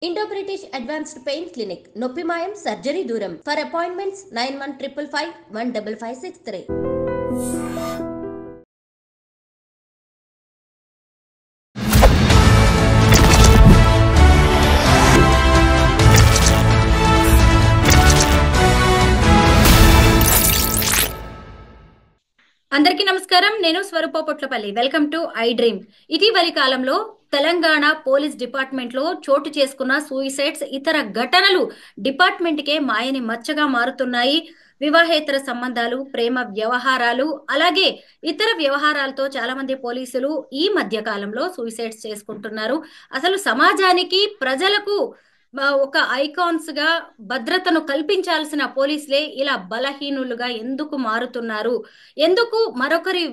Indo-British Advanced Pain Clinic, Noppimayam Surgery Duram. For appointments 9155 15563. అందరికీ నమస్కారం. నేను Swaroopa Potlapalli. Welcome to I dream. ఇటీవలి కాలంలో తెలంగాణ పోలీస్ డిపార్ట్మెంట్ లో చోటు చేసుకున్న సూయిసైడ్స్, ఇతర ఘటనలు డిపార్ట్మెంట్ కే మాయని మచ్చగా మారుతున్నాయి. వివాహేతర సంబంధాలు, ప్రేమ వ్యవహారాలు, అలాగే ఇతర వ్యవహారాలతో చాలా మంది పోలీసులు ఈ మధ్య కాలంలో సూయిసైడ్స్ చేసుకుంటున్నారు. అసలు సమాజానికి, ప్రజలకు ఒక ఐకాన్స్ గా భద్రతను కల్పించాల్సిన పోలీసులే ఇలా బలహీనులుగా ఎందుకు మారుతున్నారు? ఎందుకు మరొకరి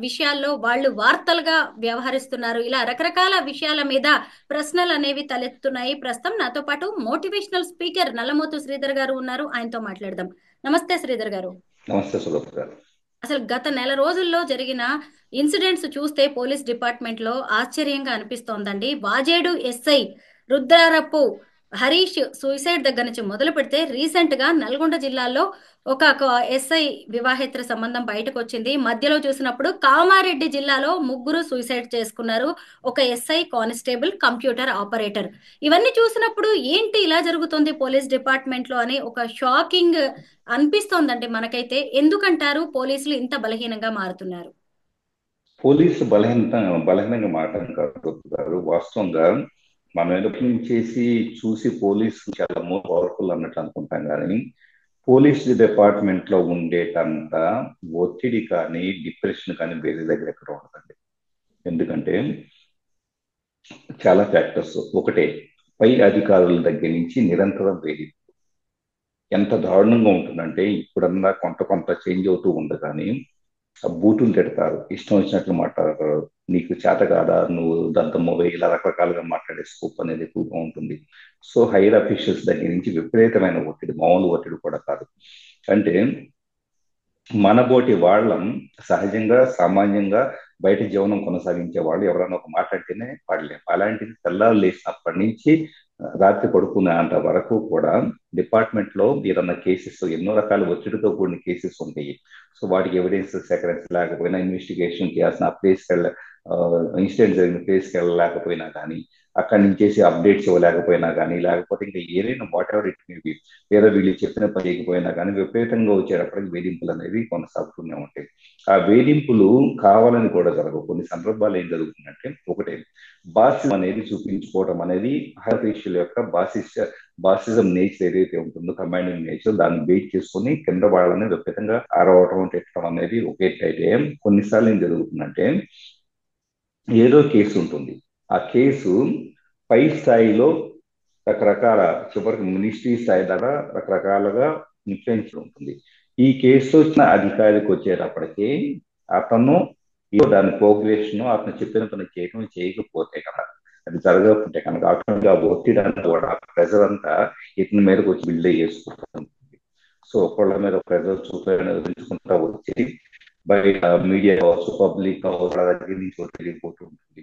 విషయాల్లో వాళ్ళు వార్తలుగా వ్యవహరిస్తున్నారు? ఇలా రకరకాల విషయాల మీద ప్రశ్నలు అనేవి తలెత్తున్నాయి. ప్రస్తుతం నాతో పాటు మోటివేషనల్ స్పీకర్ నల్లమోతు శ్రీధర్ గారు ఉన్నారు. ఆయనతో మాట్లాడదాం. నమస్తే శ్రీధర్ గారు. నమస్తే సులభ గారు. అసలు గత నెల రోజుల్లో జరిగిన ఇన్సిడెంట్స్ చూస్తే పోలీస్ డిపార్ట్మెంట్ లో ఆశ్చర్యంగా అనిపిస్తోందండి. వాజేడు ఎస్ఐ రుద్రారపు హరీష్ సూసైడ్ దగ్గర నుంచి మొదలు పెడితే రీసెంట్ గా నల్గొండ జిల్లాలో ఒక ఎస్ఐ వివాహేతర సంబంధం బయటకు వచ్చింది. మధ్యలో చూసినప్పుడు కామారెడ్డి జిల్లాలో ముగ్గురు సూసైడ్ చేసుకున్నారు. ఒక ఎస్ఐ, కానిస్టేబుల్, కంప్యూటర్ ఆపరేటర్. ఇవన్నీ చూసినప్పుడు ఏంటి ఇలా జరుగుతుంది పోలీస్ డిపార్ట్మెంట్ లో అని ఒక షాకింగ్ అనిపిస్తోందండి మనకైతే. ఎందుకంటారు పోలీసులు ఇంత బలహీనంగా మారుతున్నారు? పోలీసు బలహీనంగా మాట్లాడడం కాదు, వాస్తవంగా మనం ఎదుటి చేసి చూసి పోలీసు చాలా మోర్ పవర్ఫుల్ అన్నట్టు అనుకుంటాం. కానీ పోలీస్ డిపార్ట్మెంట్ లో ఉండేటంత ఒత్తిడి కానీ డిప్రెషన్ కానీ వేరే దగ్గర ఎక్కడ ఉండదండి. ఎందుకంటే చాలా ఫ్యాక్టర్స్. ఒకటే, పై అధికారుల దగ్గర నుంచి నిరంతరం వేధింపు ఎంత దారుణంగా ఉంటుందంటే, ఇప్పుడన్నా కొంత చేంజ్ అవుతూ ఉంది. కానీ బూతులు తిడతారు, ఇష్టం వచ్చినట్లు మాట్లాడతారు, నీకు చేత కాదా, నువ్వు దంతమ్మవే, ఇలా రకరకాలుగా మాట్లాడే స్కోప్ అనేది ఎక్కువగా ఉంటుంది. సో హైయర్ అఫీషియల్స్ దగ్గర నుంచి విపరీతమైన ఒత్తిడి, మామూలు ఒత్తిడి కూడా కాదు. అంటే మనబోటి వాళ్ళం సహజంగా సామాన్యంగా బయట జీవనం కొనసాగించే వాళ్ళు ఎవరైనా ఒక మాట్లాడితేనే పడలేము. అలాంటిది తెల్లారు లేచినప్పటి నుంచి రాత్రి పడుకునేంత వరకు కూడా డిపార్ట్మెంట్ లో ఏదన్నా కేసెస్, ఎన్నో రకాల ఒత్తిడితో కూడిన కేసెస్ ఉంటాయి. సో వాటికి ఎవిడెన్స్ సేకరించి లేకపోయినా, ఇన్వెస్టిగేషన్ చేయాల్సిన ప్లేస్కి ఇన్సిడెంట్ జరిగిన ప్లేస్కి వెళ్ళలేకపోయినా కానీ, అక్కడి నుంచి అప్డేట్స్ ఇవ్వలేకపోయినా కానీ, లేకపోతే ఇంకా ఏదైనా what ever it may be, లేదా వీళ్ళు చెప్పిన పని చేయకపోయినా కానీ విపరీతంగా వచ్చేటప్పటికి వేధింపులు అనేవి కొనసాగుతూనే ఉంటాయి. ఆ వేధింపులు కావాలని కూడా జరగవు. కొన్ని సందర్భాలు ఏం జరుగుతుందంటే, ఒకటే, బాసిజం అనేది చూపించుకోవడం అనేది హైఫీషియల్ యొక్క బాసిజం నేచర్ ఏదైతే ఉంటుందో, కమాండింగ్ నేచర్, దాన్ని బేట్ చేసుకుని కింద వాళ్ళని విపరీతంగా అరవటం, తిట్టడం అనేది ఒకేటైతే కొన్నిసార్లు ఏం జరుగుతుందంటే, ఏదో కేసు ఉంటుంది, ఆ కేసు పై స్థాయిలో రకరకాల, చివరికి మినిస్ట్రీ స్థాయి దాకా రకరకాలుగా ఇన్ఫ్లుయెన్స్ ఉంటుంది. ఈ కేసు వచ్చిన అధికారికి వచ్చేటప్పటికి అతను దాని ప్రోగ్రెషన్, అతను చెప్పిన పని చేయకపోతే కనుక, అది జరగకపోతే కనుక ఆటోమేటిక్గా ఒత్తిడి అంతా కూడా, ప్రెజర్ అంతా ఇతని మీదకి వచ్చి బిల్డ్ చేసుకుంటుంది. సో ఒకళ్ళ మీద ప్రెజర్ చూపించుకుంటా వచ్చి బయట మీడియా కావచ్చు, పబ్లిక్ కావచ్చు, దగ్గర నుంచి తెలియకపోతూ ఉంటుంది.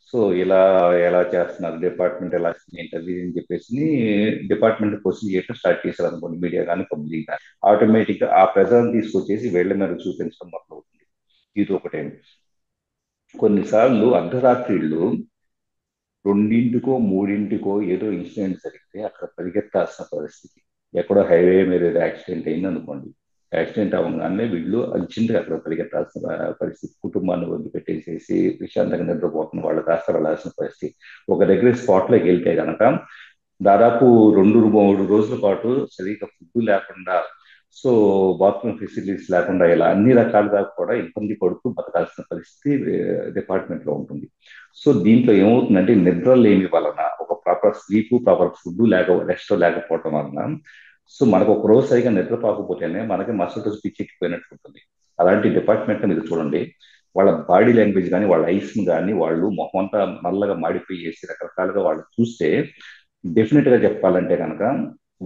సో ఇలా ఎలా చేస్తున్నారు డిపార్ట్మెంట్, ఎలా ఏంటది అని చెప్పేసి డిపార్ట్మెంట్ క్వశ్చన్ చేయడం స్టార్ట్ చేశారు అనుకోండి, మీడియా కానీ పబ్లిక్ కానీ, ఆటోమేటిక్ గా ఆ ప్రెజర్ తీసుకొచ్చేసి వీళ్ళ మీద చూపించడం మొదలవుతుంది. ఇది ఒకటే. కొన్నిసార్లు అర్ధరాత్రిళ్ళు 2 3 ఏదో ఇన్సిడెంట్ జరిగితే అక్కడ పరిగెత్తాల్సిన పరిస్థితి. ఎక్కడో హైవే మీద ఏదో యాక్సిడెంట్ అయింది అనుకోండి, యాక్సిడెంట్ అవ్వగానే వీళ్ళు అర్జెంట్గా అక్కడ పరిగెత్తాల్సిన పరిస్థితి. కుటుంబాన్ని వదిలిపెట్టేసేసి ప్రశాంతంగా నిద్రపోతున్న వాళ్ళు కాస్త వెళ్ళాల్సిన పరిస్థితి. ఒక దగ్గర స్పాట్లోకి వెళ్తే కనుక దాదాపు 2-3 రోజుల పాటు సరిగ్గా ఫుడ్ లేకుండా, సో బాత్రూమ్ ఫెసిలిటీస్ లేకుండా, ఇలా అన్ని రకాలుగా కూడా ఇబ్బంది పడుతూ బతకాల్సిన పరిస్థితి డిపార్ట్మెంట్ లో ఉంటుంది. సో దీంట్లో ఏమవుతుందంటే, నిద్ర లేని వలన, ఒక proper sleep, proper food rest లేకపోవడం వలన, సో మనకు ఒక రోజు సరిగా నిద్రపోకపోతేనే మనకి మరుసటి రోజు పిచ్చెక్కిపోయినట్టు ఉంటుంది. అలాంటి డిపార్ట్మెంట్ మీరు చూడండి, వాళ్ళ బాడీ లాంగ్వేజ్ కానీ, వాళ్ళ ఐస్ కానీ, వాళ్ళు మొహం అంతా నల్లగా మాడిపోయేసి రకరకాలుగా వాళ్ళు చూస్తే, డెఫినెట్ గా చెప్పాలంటే కనుక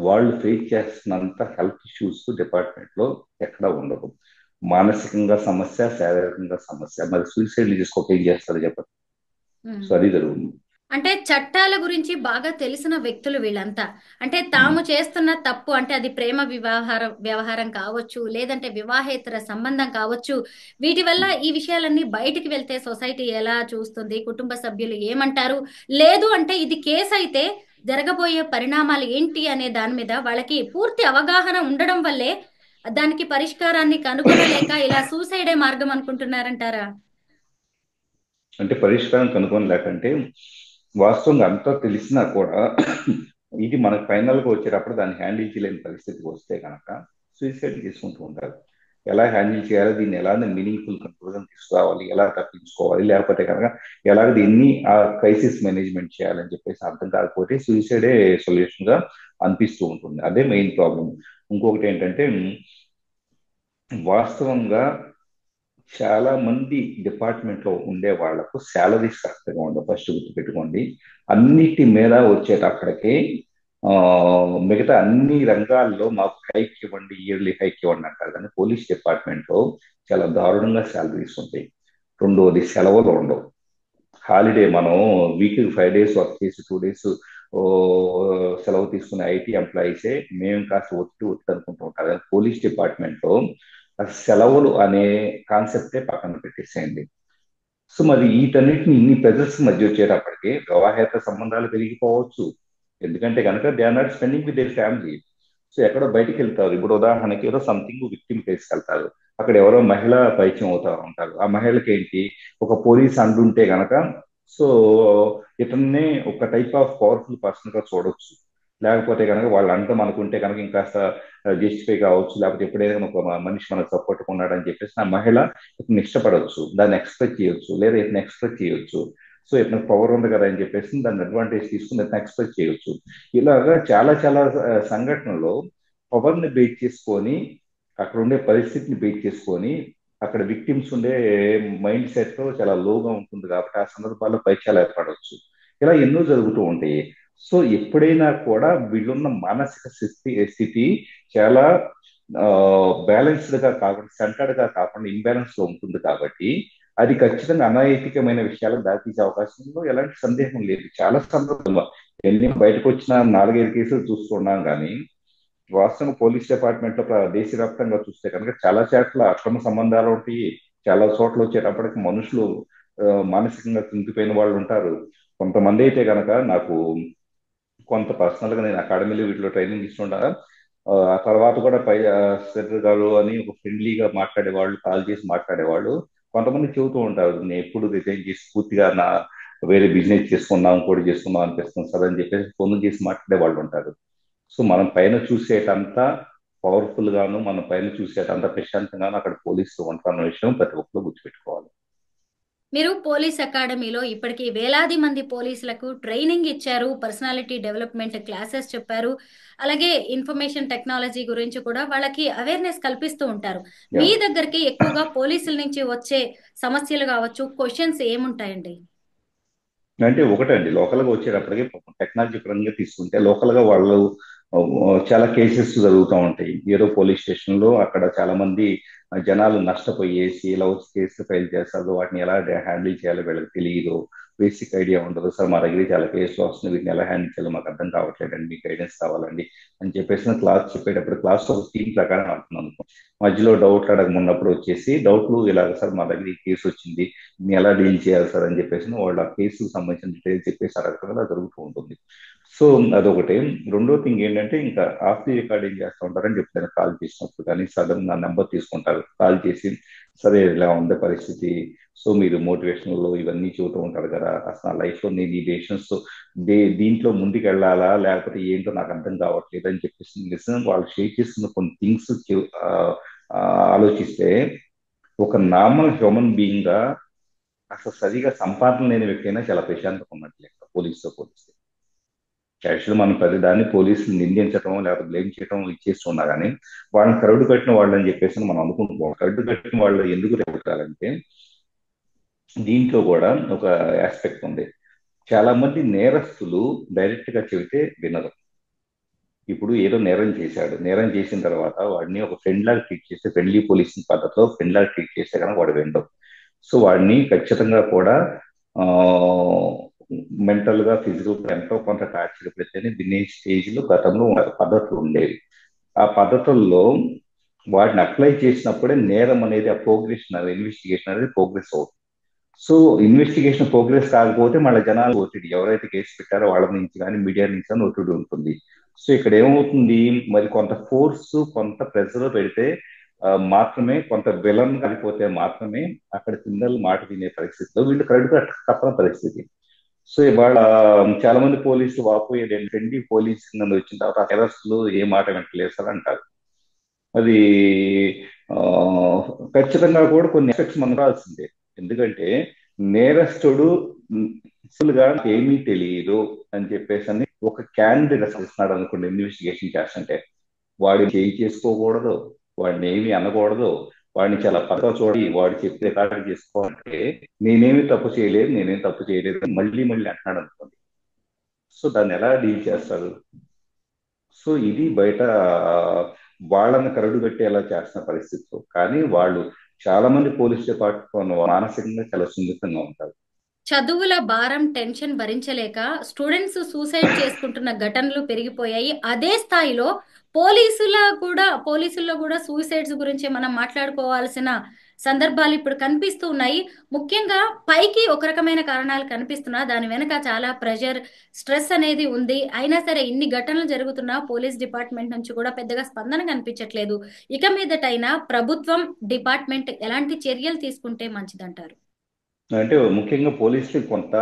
వాళ్ళు ఫేస్ చేస్తున్నంత హెల్త్ ఇష్యూస్ డిపార్ట్మెంట్ లో ఎక్కడా ఉండదు. మానసికంగా సమస్య, శారీరకంగా సమస్య. మరి సూసైడ్ చేసుకోక ఏం చేస్తారు చెప్పండి? సో అది జరుగుతుంది. అంటే చట్టాల గురించి బాగా తెలిసిన వ్యక్తులు వీళ్ళంతా. అంటే తాము చేస్తున్న తప్పు, అంటే అది ప్రేమ వ్యవహారం కావచ్చు, లేదంటే వివాహేతర సంబంధం కావచ్చు. వీటి వల్ల ఈ విషయాలన్నీ బయటికి వెళ్తే సొసైటీ ఎలా చూస్తుంది, కుటుంబ సభ్యులు ఏమంటారు, లేదు అంటే ఇది కేసు అయితే జరగబోయే పరిణామాలు ఏంటి అనే దాని మీద వాళ్ళకి పూర్తి అవగాహన ఉండడం వల్లే దానికి పరిష్కారాన్ని కనుగొనలేక ఇలా సూసైడే మార్గం అనుకుంటున్నారంటారా? అంటే పరిష్కారం కనుగొనలేకంటే వాస్తవంగా అంతా తెలిసినా కూడా ఇది మనకు ఫైనల్గా వచ్చేటప్పుడు దాన్ని హ్యాండిల్ చేయలేని పరిస్థితికి వస్తే కనుక సూసైడ్ చేసుకుంటూ ఉంటారు. ఎలా హ్యాండిల్ చేయాలి, దీన్ని ఎలా మీనింగ్ఫుల్ కన్క్లూజన్ తీసుకురావాలి, ఎలా తప్పించుకోవాలి, లేకపోతే కనుక ఎలా దీన్ని ఆ క్రైసిస్ మేనేజ్మెంట్ చేయాలని చెప్పేసి అర్థం కాకపోతే సూసైడే సొల్యూషన్ గా అనిపిస్తూ ఉంటుంది. అదే మెయిన్ ప్రాబ్లం. ఇంకొకటి ఏంటంటే వాస్తవంగా చాలా మంది డిపార్ట్మెంట్ లో ఉండే వాళ్లకు శాలరీస్ కరెక్ట్గా ఉండవు. ఫస్ట్ గుర్తుపెట్టుకోండి. అన్నిటి మీద వచ్చేటప్పటికే మిగతా అన్ని రంగాల్లో మాకు హైక్ ఇవ్వండి, ఇయర్లీ హైక్ ఇవ్వండి అంటారు, కానీ పోలీస్ డిపార్ట్మెంట్ లో చాలా దారుణంగా శాలరీస్ ఉంటాయి. రెండోది సెలవులు ఉండవు. హాలిడే మనం వీక్ 5 days వర్క్ చేసి 2 days సెలవు తీసుకునే ఐటీ ఎంప్లాయీసే మేము కాస్త ఒత్తి అనుకుంటూ ఉంటారు. పోలీస్ డిపార్ట్మెంట్ లో సెలవులు అనే కాన్సెప్టే పక్కన పెట్టేసేయండి. సో మరి వీటన్నిటిని ఇన్ని ప్రెజర్స్ మధ్య వచ్చేటప్పటికి వివాహేతర సంబంధాలు పెరిగిపోవచ్చు. ఎందుకంటే కనుక they are not spending with their family. So ఎక్కడో బయటికి వెళ్తారు. ఇప్పుడు ఉదాహరణకి ఏదో సంథింగ్ విక్టిమ్ ప్లేస్కి వెళ్తారు. అక్కడ ఎవరో మహిళ పరిచయం అవుతా ఉంటారు. ఆ మహిళకి ఏంటి, ఒక పోలీస్ అండుంటే గనక సో ఇతన్నే ఒక టైప్ ఆఫ్ పవర్ఫుల్ పర్సన్ గా చూడొచ్చు. లేకపోతే కనుక వాళ్ళు అంటాం అనుకుంటే కనుక ఇంకాస్త జస్టిఫై కావచ్చు. లేకపోతే ఎప్పుడైనా ఒక మనిషి మనకు సపోర్ట్ ఉన్నాడని చెప్పేసి ఆ మహిళ ఇతను ఇష్టపడవచ్చు, దాన్ని ఎక్స్పెక్ట్ చేయొచ్చు, లేదా ఇతను ఎక్స్పెక్ట్ చేయొచ్చు. సో ఇతను పవర్ ఉంది కదా అని చెప్పేసి దాన్ని అడ్వాంటేజ్ తీసుకుని ఇతను ఎక్స్పెక్ట్ చేయొచ్చు. ఇలాగా చాలా చాలా సంఘటనలో పవర్ని బేట్ చేసుకొని, అక్కడ ఉండే పరిస్థితిని బేట్ చేసుకొని, అక్కడ విక్టిమ్స్ ఉండే మైండ్ సెట్ చాలా లోగా ఉంటుంది కాబట్టి ఆ సందర్భాల్లో పైచాలు ఏర్పడవచ్చు. ఇలా ఎన్నో జరుగుతూ ఉంటాయి. సో ఎప్పుడైనా కూడా వీళ్ళున్న మానసిక స్థితి చాలా బ్యాలెన్స్డ్ గా కాకుండా, సెంటర్డ్ గా కాకుండా ఇంబ్యాలెన్స్ లో ఉంటుంది కాబట్టి అది ఖచ్చితంగా అనైతికమైన విషయాలకు దారితీసే అవకాశంలో ఎలాంటి సందేహం లేదు. చాలా సందర్భంలో ఎన్ని బయటకు వచ్చిన 4-5 కేసులు చూస్తున్నాం కానీ వాస్తవంగా పోలీస్ డిపార్ట్మెంట్ లో దేశవ్యాప్తంగా చూస్తే కనుక చాలా చోట్ల అక్రమ సంబంధాలు ఉంటాయి. చాలా చోట్ల వచ్చేటప్పటికి మనుషులు మానసికంగా కుంగిపోయిన వాళ్ళు ఉంటారు. కొంతమంది అయితే కనుక నాకు కొంత పర్సనల్ గా నేను అకాడమీలో వీటిలో ట్రైనింగ్ ఇస్తుంటా. ఆ తర్వాత కూడా పై సెటర్ గారు అని ఒక ఫ్రెండ్లీగా మాట్లాడేవాళ్ళు, కాల్ చేసి మాట్లాడేవాళ్ళు. కొంతమంది చెబుతూ ఉంటారు, నేను ఎప్పుడు రిజైన్ చేసి పూర్తిగా నా వేరే బిజినెస్ చేసుకున్నాం, ఇంకోటి చేసుకున్నాం అనిపిస్తుంది సార్ అని చెప్పేసి ఫోన్ చేసి మాట్లాడే వాళ్ళు ఉంటారు. సో మనం పైన చూసేటంతా పవర్ఫుల్ గాను, మన పైన చూసేటంత ప్రశాంతంగాను అక్కడ పోలీసులు ఉంటారన్న విషయం ప్రతి ఒక్కరు గుర్తుపెట్టుకోవాలి. మీరు పోలీస్ అకాడమీలో ఇప్పటికీ వేలాది మంది పోలీసులకు ట్రైనింగ్ ఇచ్చారు, పర్సనాలిటీ డెవలప్మెంట్ క్లాసెస్ చెప్పారు, అలాగే ఇన్ఫర్మేషన్ టెక్నాలజీ గురించి కూడా వాళ్ళకి అవేర్నెస్ కల్పిస్తూ ఉంటారు. మీ దగ్గరికి ఎక్కువగా పోలీసుల నుంచి వచ్చే సమస్యలు కావచ్చు, క్వశ్చన్స్ ఏముంటాయండి? అంటే ఒకటండి, లోకల్ గా వచ్చేటప్పటికి టెక్నాలజీ పరంగా తీసుకుంటే లోకల్ గా వాళ్ళు చాలా కేసెస్ జరుగుతూ ఉంటాయి. ఏదో పోలీస్ స్టేషన్ లో అక్కడ చాలా మంది జనాలు నష్టపోయేసి ఇలా వచ్చి కేసులు ఫైల్ చేస్తారు. వాటిని ఎలా హ్యాండిల్ చేయాలో వీళ్ళకి తెలియదు, బేసిక్ ఐడియా ఉండదు. సార్ మా దగ్గర చాలా కేసులు వస్తుంది, వీటిని ఎలా హ్యాండిల్ చేయాలో మాకు అర్థం కావట్లేదండి, మీకు గైడెన్స్ కావాలండి అని చెప్పేసి క్లాస్ చెప్పేటప్పుడు క్లాస్ ఒక టీం ప్రకారం అంటున్నాను. మధ్యలో డౌట్లు అడగమన్నప్పుడు వచ్చేసి డౌట్లు ఇలా, సార్ మా దగ్గర ఈ కేసు వచ్చింది, నేను ఎలా డీల్ చేయాలి సార్ అని చెప్పేసి వాళ్ళు ఆ కేసుకు సంబంధించిన డీటెయిల్స్ చెప్పేసి అడగడం జరుగుతూ ఉంటుంది. సో అదొకటి. రెండో థింగ్ ఏంటంటే ఇంకా ఆఫ్ ది రికార్డ్ ఏం చేస్తూ ఉంటారని చెప్తాను. కాల్ చేసినప్పుడు కానీ సడన్ నా నెంబర్ తీసుకుంటారు, కాల్ చేసి సరే ఇలా ఉండే పరిస్థితి, సో మీరు మోటివేషనల్ ఇవన్నీ చూస్తూ ఉంటారు కదా, అసలు నా లైఫ్ లో నేను ఈ డెసిషన్స్ దీంట్లో ముందుకు వెళ్ళాలా లేకపోతే ఏంటో నాకు అర్థం కావట్లేదు అని చెప్పేసి నిజంగా వాళ్ళు షేర్ చేస్తున్న కొన్ని థింగ్స్ ఆలోచిస్తే ఒక నార్మల్ హ్యూమన్ బీయింగ్ గా అసలు సరిగా సంపాదన లేని వ్యక్తి అయినా చాలా ప్రశాంతంగా ఉన్నట్టు లెక్క పోలీసుతో పోలిస్తే. యాక్చువల్ మనం ప్రతిదాన్ని పోలీసులు నిందించడం లేకపోతే బ్లేమ్ చేయడం ఇచ్చేస్తున్నా కానీ వాళ్ళని కరడు కట్టిన వాళ్ళు అని చెప్పేసి మనం అనుకుంటున్నాం. కరడు కట్టిన వాళ్ళు ఎందుకు రేపుతారంటే దీంట్లో కూడా ఒక ఆస్పెక్ట్ ఉంది. చాలా మంది నేరస్తులు డైరెక్ట్ గా చెబితే వినరు. ఇప్పుడు ఏదో నేరం చేశాడు, నేరం చేసిన తర్వాత వాడిని ఒక ఫ్రెండ్ లాగా ట్రీట్ చేస్తే, ఫ్రెండ్లీ పోలీసింగ్ పద్ధతిలో ఫ్రెండ్ లాగా ట్రీట్ చేస్తే కనుక వాడు వినడు. సో వాడిని ఖచ్చితంగా కూడా మెంటల్ గా ఫిజికల్ గా ఎంతో కొంత టార్చర్ పెడితేనే వినే స్టేజ్ లో గతంలో పద్ధతులు ఉండేవి. ఆ పద్ధతుల్లో వాటిని అప్లై చేసినప్పుడే నేరం అనేది, ఆ ప్రోగ్రెషన్ ఇన్వెస్టిగేషన్ అనేది ప్రోగ్రెస్ అవుతుంది. సో ఇన్వెస్టిగేషన్ ప్రోగ్రెస్ కాకపోతే మళ్ళీ జనాలు ఒత్తిడి, ఎవరైతే కేసు పెట్టారో వాళ్ళ నుంచి కానీ మీడియా నుంచి కానీ ఒత్తిడి ఉంటుంది. సో ఇక్కడ ఏమవుతుంది, మరి కొంత ఫోర్స్ కొంత ప్రెజర్ పెడితే మాత్రమే, కొంత విలన్ కలిపోతే మాత్రమే అక్కడ పిల్లలు మాట వినే పరిస్థితిలో వీళ్ళు కరెక్ట్గా తప్పని పరిస్థితి. సో ఇవాళ చాలా మంది పోలీసులు వాపోయేది ఏంటంటే, పోలీసు నన్ను వచ్చిన తర్వాత అరెస్టులు ఏ మాట వింటలేదు సార్ అంటారు. అది ఆ, ఖచ్చితంగా కూడా కొన్ని ఎఫెక్ట్స్ మనం రాల్సిందే. ఎందుకంటే నేరస్తుడు గా ఏమీ తెలియదు అని చెప్పేసి అని ఒక క్యాండిడేట్ ఇస్తున్నాడు అనుకోండి, ఇన్వెస్టిగేషన్ చేస్తుంటే వాడు చేయి చేసుకోకూడదు, వాడిని ఏమి అనకూడదు, వాడిని చాలా పక్కగా చూడి వాడు చెప్పే కాడ చేసుకోవాలంటే నేనేమి తప్పు చేయలేదు, నేనేం తప్పు చేయలేదు అని మళ్ళీ మళ్ళీ అంటున్నాడు అనుకోండి. సో దాన్ని ఎలా డీల్ చేస్తారు? సో ఇది బయట వాళ్ళని కరడు కట్టేలా చేస్తున్న పరిస్థితులు. కానీ వాళ్ళు చాలా మంది పోలీస్ డిపార్ట్మెంట్ మానసికంగా చాలా సున్నితంగా ఉంటారు. చదువుల భారం, టెన్షన్ భరించలేక స్టూడెంట్స్ సూసైడ్ చేసుకుంటున్న ఘటనలు పెరిగిపోయాయి. అదే స్థాయిలో పోలీసుల్లో కూడా సూసైడ్స్ గురించి మనం మాట్లాడుకోవాల్సిన సందర్భాలు ఇప్పుడు కనిపిస్తూ ఉన్నాయి. ముఖ్యంగా పైకి ఒక రకమైన కారణాలు కనిపిస్తున్నా దాని వెనక చాలా ప్రెషర్, స్ట్రెస్ అనేది ఉంది. అయినా సరే ఇన్ని ఘటనలు జరుగుతున్నా పోలీస్ డిపార్ట్మెంట్ నుంచి కూడా పెద్దగా స్పందన కనిపించట్లేదు. ఇక మీదటైనా ప్రభుత్వం, డిపార్ట్మెంట్ ఎలాంటి చర్యలు తీసుకుంటే మంచిదంటారు? అంటే ముఖ్యంగా పోలీసులు కొంత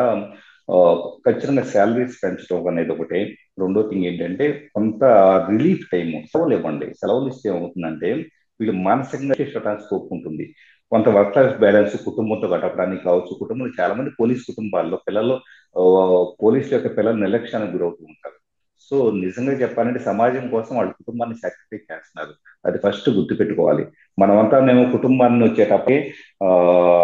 ఖచ్చితంగా శాలరీస్ పెంచడం అనేది ఒకటే. రెండో థింగ్ ఏంటంటే కొంత రిలీఫ్ టైం, సెలవులు ఇవ్వండి. సెలవులు ఇస్తే ఏమవుతుందంటే వీళ్ళు మానసికంగా చేసడానికి స్కోప్ ఉంటుంది. కొంత వర్క్ లైఫ్ బ్యాలెన్స్ కుటుంబంతో గడపడానికి కావచ్చు. కుటుంబంలో చాలా మంది పోలీస్ కుటుంబాల్లో పిల్లలు పోలీసుల యొక్క పిల్లలు నిర్లక్ష్యానికి గురవుతూ ఉంటారు. సో నిజంగా చెప్పాలంటే సమాజం కోసం వాళ్ళ కుటుంబాన్ని సాక్రిఫైస్ చేస్తున్నారు. అది ఫస్ట్ గుర్తుపెట్టుకోవాలి. మనమంతా మేము కుటుంబాన్ని వచ్చేటప్పుడే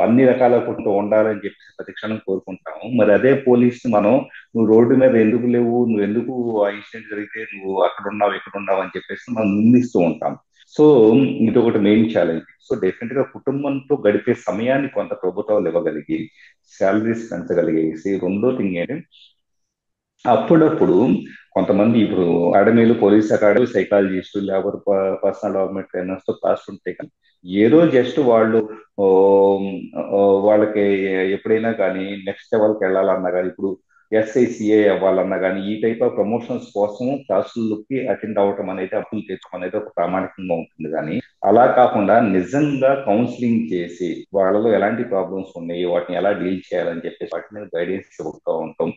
అన్ని రకాల కుటుంబం ఉండాలని చెప్పేసి ప్రతి క్షణం కోరుకుంటాము. మరి అదే పోలీస్ మనం నువ్వు రోడ్డు మీద ఎందుకు లేవు, నువ్వు ఎందుకు ఆ ఇన్సిడెంట్ జరిగితే నువ్వు అక్కడ ఉన్నావు ఇక్కడ ఉన్నావు అని చెప్పేసి మనం నిందిస్తూ ఉంటాం. సో ఇది ఒకటి మెయిన్ ఛాలెంజ్. సో డెఫినెట్ గా కుటుంబంతో గడిపే సమయాన్ని కొంత ప్రభుత్వాలు ఇవ్వగలిగి శాలరీస్ పెంచగలిగేసి. రెండో థింగ్ ఏంటంటే అప్పుడప్పుడు కొంతమంది ఇప్పుడు అకాడమీలు, police academy, psychologist, labour personal development trainers తో క్లాస్ ఉంటాయి. కానీ ఏదో జస్ట్ వాళ్ళు వాళ్ళకి ఎప్పుడైనా కానీ నెక్స్ట్ లెవెల్కి వెళ్ళాలన్నా కానీ, ఇప్పుడు ఎస్ఐసిఏ అవ్వాలన్నా కానీ ఈ టైప్ ఆఫ్ ప్రమోషన్స్ కోసం క్లాసులకి అటెండ్ అవ్వటం అనేది, అప్పులు తెచ్చడం అనేది ఒక ప్రామాణికంగా ఉంటుంది. కానీ అలా కాకుండా నిజంగా కౌన్సిలింగ్ చేసి వాళ్ళలో ఎలాంటి ప్రాబ్లమ్స్ ఉన్నాయి, వాటిని ఎలా డీల్ చేయాలని చెప్పేసి వాటి మీద గైడెన్స్ ఇవ్వటూ ఉంటాం.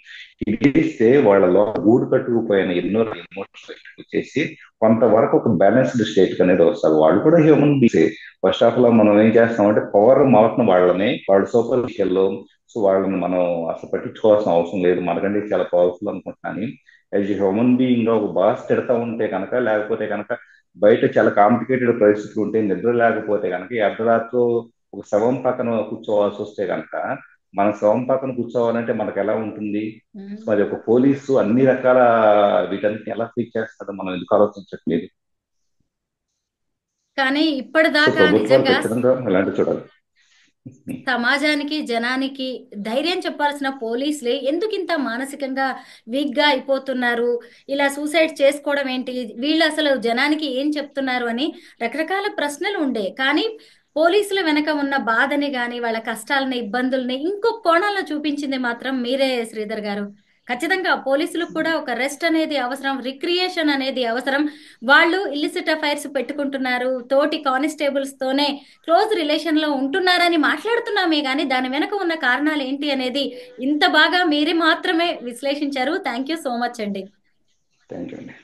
ఇది ఇస్తే వాళ్ళలో గూడు కట్టుకుపోయిన ఎన్నో ఎమోషన్స్ వచ్చేసి కొంతవరకు ఒక బ్యాలెన్స్డ్ స్టేట్ అనేది వస్తారు. వాళ్ళు కూడా human beings. First of all మనం ఏం చేస్తామంటే పవర్ మాత్రం వాళ్ళని, వాళ్ళ సూపర్ఫిషియల్లో. సో వాళ్ళని మనం అసలు పట్టించుకోవాల్సిన అవసరం లేదు, మనకంటే చాలా పవర్ఫుల్ అనుకుంటున్నాను. యాజ్ ఎ హ్యూమన్ బీయింగ్ గా ఒక బాస్ తిడతా ఉంటే కనుక, లేకపోతే కనుక బయట చాలా కాంప్లికేటెడ్ పరిస్థితులు ఉంటే, నిద్ర లేకపోతే కనుక, అర్ధరాత్రి ఒక శవం పక్కన కూర్చోవాల్సి వస్తే కనుక, మన శవం పక్కన కూర్చోవాలంటే మనకు ఎలా ఉంటుంది? మరి ఒక పోలీసు అన్ని రకాల వీటన్నిటిని ఎలా ఫీట్ చేస్తాడో మనం ఎందుకు ఆలోచించట్లేదు? కానీ సో ఇప్పటిదాకా ప్రభుత్వాలు నిజంగా ఖచ్చితంగా ఇలాంటి చూడాలి. సమాజానికి, జనానికి ధైర్యం చెప్పాల్సిన పోలీసులే ఎందుకు ఇంత మానసికంగా వీక్ గా అయిపోతున్నారు? ఇలా సూసైడ్ చేసుకోవడం ఏంటి? వీళ్ళు అసలు జనానికి ఏం చెప్తున్నారు అని రకరకాల ప్రశ్నలు ఉండే. కానీ పోలీసుల వెనక ఉన్న బాధని గాని, వాళ్ళ కష్టాలని, ఇబ్బందుల్ని ఇంకో కోణంలో చూపించింది మాత్రం మీరే శ్రీధర్ గారు. ఖచ్చితంగా పోలీసులకు కూడా ఒక రెస్ట్ అనేది అవసరం, రిక్రియేషన్ అనేది అవసరం. వాళ్ళు ఇల్లిసిట్ అఫైర్స్ పెట్టుకుంటున్నారు, తోటి కానిస్టేబుల్స్ తోనే క్లోజ్ రిలేషన్ లో ఉంటున్నారని మాట్లాడుతున్నామే కానీ దాని వెనక ఉన్న కారణాలు ఏంటి అనేది ఇంత బాగా మీరే మాత్రమే విశ్లేషించారు. థ్యాంక్ యూ సో మచ్ అండి. థ్యాంక్ యూ అండి.